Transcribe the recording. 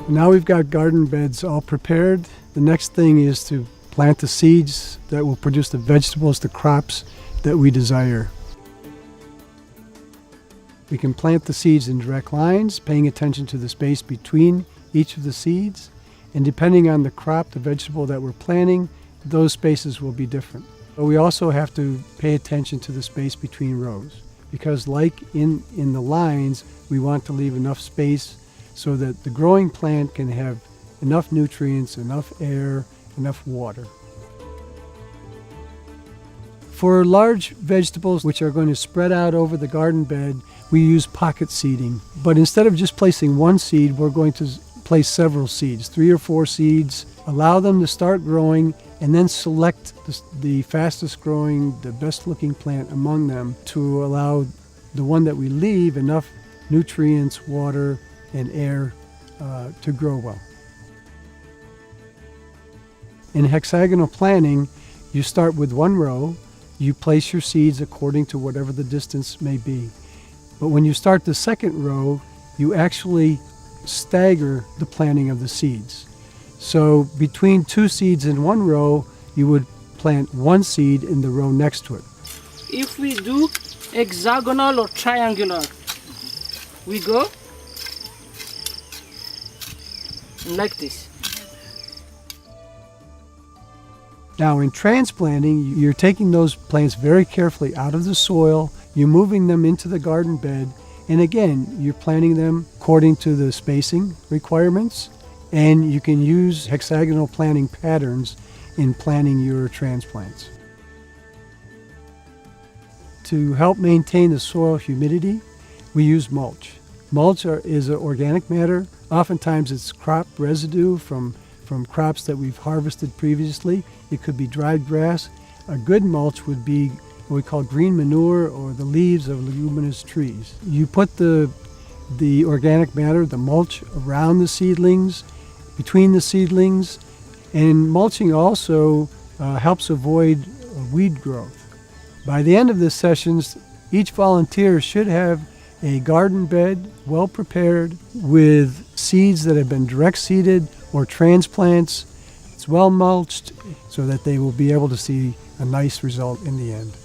Now we've got garden beds all prepared. The next thing is to plant the seeds that will produce the vegetables, the crops that we desire. We can plant the seeds in direct lines, paying attention to the space between each of the seeds. And depending on the crop, the vegetable that we're planting, those spaces will be different. But we also have to pay attention to the space between rows, because like in the lines, we want to leave enough space so that the growing plant can have enough nutrients, enough air, enough water. For large vegetables which are going to spread out over the garden bed, we use pocket seeding. But instead of just placing one seed, we're going to place several seeds, 3 or 4 seeds, allow them to start growing, and then select the fastest growing, the best looking plant among them to allow the one that we leave enough nutrients, water, and air to grow well. In hexagonal planting, you start with one row, you place your seeds according to whatever the distance may be. But when you start the second row, you actually stagger the planting of the seeds. So between 2 seeds in one row, you would plant 1 seed in the row next to it. If we do hexagonal or triangular, we go like this. Now in transplanting, you're taking those plants very carefully out of the soil, you're moving them into the garden bed, and again, you're planting them according to the spacing requirements, and you can use hexagonal planting patterns in planting your transplants. To help maintain the soil humidity, we use mulch. Mulch is organic matter. Oftentimes it's crop residue from crops that we've harvested previously. It could be dried grass. A good mulch would be what we call green manure or the leaves of leguminous trees. You put the organic matter, the mulch, around the seedlings, between the seedlings, and mulching also helps avoid weed growth. By the end of the sessions, each volunteer should have a garden bed well prepared with seeds that have been direct seeded or transplants. It's well mulched so that they will be able to see a nice result in the end.